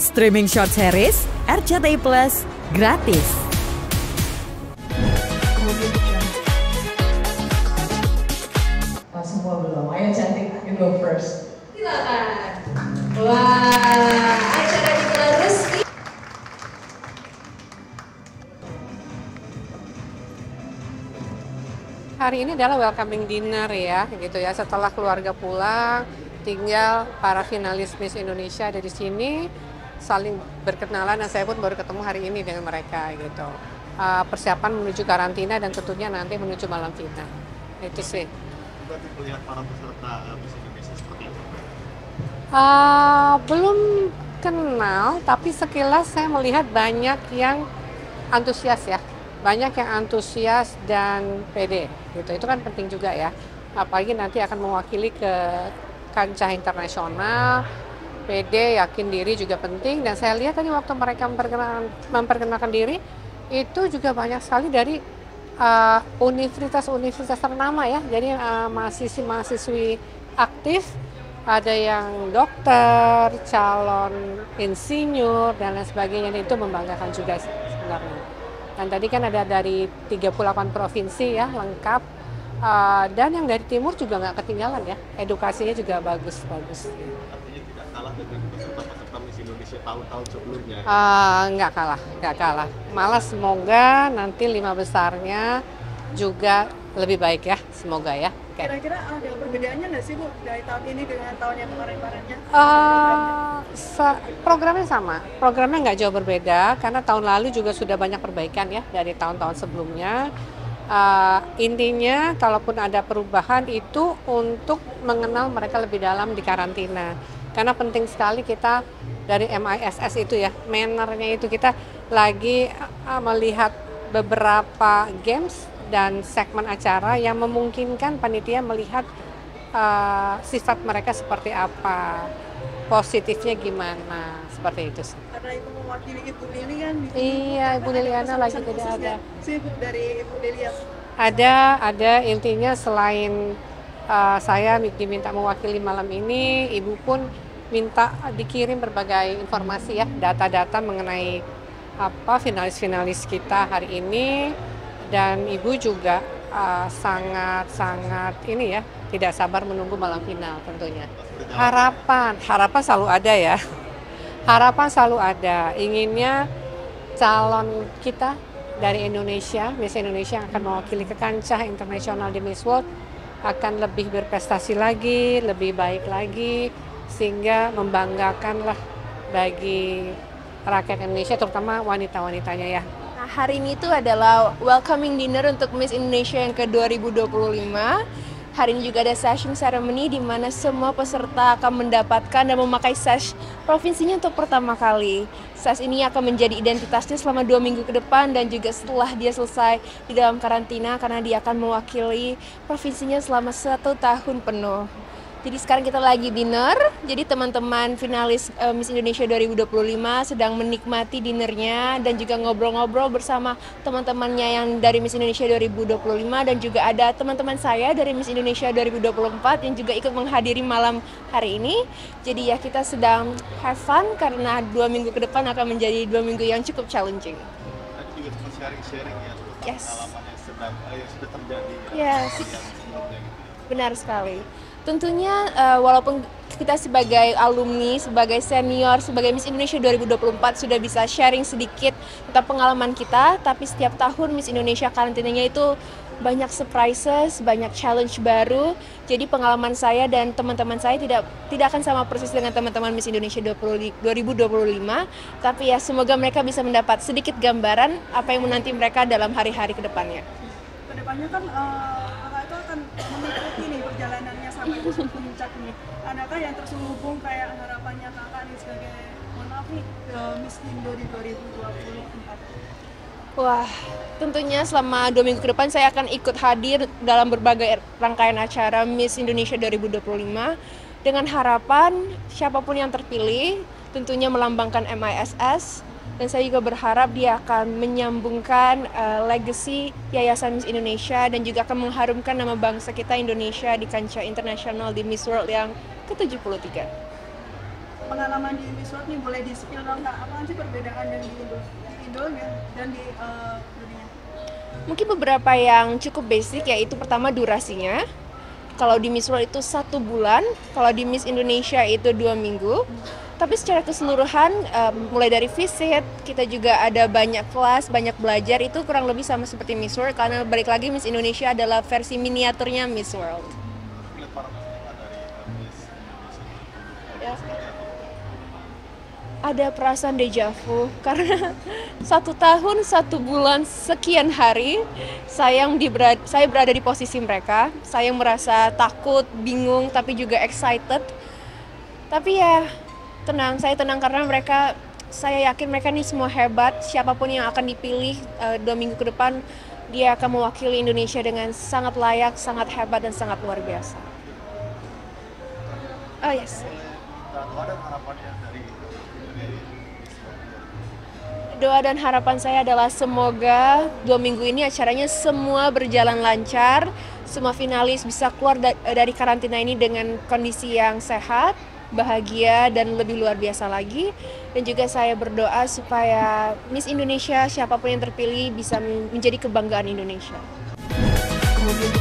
Streaming short series RCTI Plus gratis. Semua belum. Ayo cantik, you go first. Silakan. Wah, acara kita resmi. Hari ini adalah welcoming dinner ya, gitu ya. Setelah keluarga pulang, tinggal para finalis Miss Indonesia ada di sini, saling berkenalan. Dan saya pun baru ketemu hari ini dengan mereka, gitu. Persiapan menuju karantina dan tentunya nanti menuju malam final. Itu sih. Berarti melihat para peserta Miss Indonesia seperti itu? Belum kenal, tapi sekilas saya melihat banyak yang antusias ya. Banyak yang antusias dan pede, gitu. Itu kan penting juga ya. Apalagi nanti akan mewakili ke kancah internasional, pede, yakin diri juga penting. Dan saya lihat tadi waktu mereka memperkenalkan diri, itu juga banyak sekali dari universitas-universitas ternama ya. Jadi mahasiswi aktif, ada yang dokter, calon insinyur, dan lain sebagainya. Dan itu membanggakan juga sebenarnya. Dan tadi kan ada dari 38 provinsi ya, lengkap. Dan yang dari timur juga nggak ketinggalan ya, edukasinya juga bagus-bagus. Artinya tidak kalah dengan peserta-peserta Miss Indonesia tahun-tahun sebelumnya? Nggak kalah. Malah semoga nanti 5 besarnya juga lebih baik ya, semoga ya. Okay. Kira-kira ada perbedaannya nggak sih Bu dari tahun ini dengan tahun yang kemarin-kemarinnya? Programnya sama, programnya nggak jauh berbeda karena tahun lalu juga sudah banyak perbaikan ya dari tahun-tahun sebelumnya. Intinya kalaupun ada perubahan itu untuk mengenal mereka lebih dalam di karantina. Karena penting sekali kita dari MISS itu ya, mannernya itu kita lagi melihat beberapa games dan segmen acara yang memungkinkan panitia melihat sifat mereka seperti apa, positifnya gimana, seperti itu. Karena itu mewakili Ibu Lili kan? Iya, Ibu Liliana lagi tidak ada. Sibuk dari Ibu Lili ya? Ada intinya selain saya diminta mewakili malam ini, Ibu pun minta dikirim berbagai informasi ya, data-data mengenai finalis-finalis kita hari ini. Dan Ibu juga sangat ini ya, tidak sabar menunggu malam final tentunya. Harapan selalu ada ya. Harapan selalu ada. Inginnya calon kita dari Indonesia, Miss Indonesia yang akan mewakili ke kancah internasional di Miss World akan lebih berprestasi lagi, lebih baik lagi, sehingga membanggakan lah bagi rakyat Indonesia, terutama wanita-wanitanya ya. Nah, hari ini tuh adalah welcoming dinner untuk Miss Indonesia yang ke-2025. Hari ini juga ada session ceremony di mana semua peserta akan mendapatkan dan memakai sash provinsinya untuk pertama kali. Sash ini akan menjadi identitasnya selama 2 minggu ke depan dan juga setelah dia selesai di dalam karantina karena dia akan mewakili provinsinya selama 1 tahun penuh. Jadi sekarang kita lagi dinner, jadi teman-teman finalis Miss Indonesia 2025 sedang menikmati dinernya dan juga ngobrol-ngobrol bersama teman-temannya yang dari Miss Indonesia 2025 dan juga ada teman-teman saya dari Miss Indonesia 2024 yang juga ikut menghadiri malam hari ini. Jadi ya kita sedang have fun karena 2 minggu ke depan akan menjadi 2 minggu yang cukup challenging. Tadi juga sempat sharing-sharing ya tentang pengalaman yang sudah terjadi. Yes. Benar sekali. Tentunya walaupun kita sebagai alumni, sebagai senior, sebagai Miss Indonesia 2024 sudah bisa sharing sedikit tentang pengalaman kita, tapi setiap tahun Miss Indonesia karantinanya itu banyak surprises, banyak challenge baru. Jadi pengalaman saya dan teman-teman saya tidak akan sama persis dengan teman-teman Miss Indonesia 2025, tapi ya semoga mereka bisa mendapat sedikit gambaran apa yang menanti mereka dalam hari-hari ke depannya. Kedepannya kan kakak itu akan mengikuti nih perjalanannya sampai ke puncak nih. Adakah yang terselubung kayak harapannya kakak nih sebagai Miss Indo di 2024? Wah, tentunya selama 2 minggu ke depan saya akan ikut hadir dalam berbagai rangkaian acara Miss Indonesia 2025 dengan harapan siapapun yang terpilih tentunya melambangkan MISS. Dan saya juga berharap dia akan menyambungkan legacy Yayasan Miss Indonesia dan juga akan mengharumkan nama bangsa kita Indonesia di kancah internasional di Miss World yang ke-73. pengalaman di Miss World nih, boleh di-spill dong Kak, apa sih perbedaan yang di Indo dan di dunia? Mungkin beberapa yang cukup basic, yaitu pertama durasinya. Kalau di Miss World itu 1 bulan, kalau di Miss Indonesia itu 2 minggu. Tapi secara keseluruhan, mulai dari visit, kita juga ada banyak kelas, banyak belajar, itu kurang lebih sama seperti Miss World, karena balik lagi Miss Indonesia adalah versi miniaturnya Miss World. Lihat parameternya dari Miss Indonesia. Ya. Ada perasaan deja vu karena 1 tahun 1 bulan sekian hari saya berada di posisi mereka. Saya merasa takut, bingung, tapi juga excited. Tapi ya tenang, saya tenang karena saya yakin mereka ini semua hebat. Siapapun yang akan dipilih 2 minggu ke depan, dia akan mewakili Indonesia dengan sangat layak, sangat hebat, dan sangat luar biasa. Oh yes. Dan ada harapannya dari Doa dan harapan saya adalah semoga 2 minggu ini acaranya semua berjalan lancar, semua finalis bisa keluar dari karantina ini dengan kondisi yang sehat, bahagia, dan lebih luar biasa lagi. Dan juga saya berdoa supaya Miss Indonesia, siapapun yang terpilih, bisa menjadi kebanggaan Indonesia. Kemudian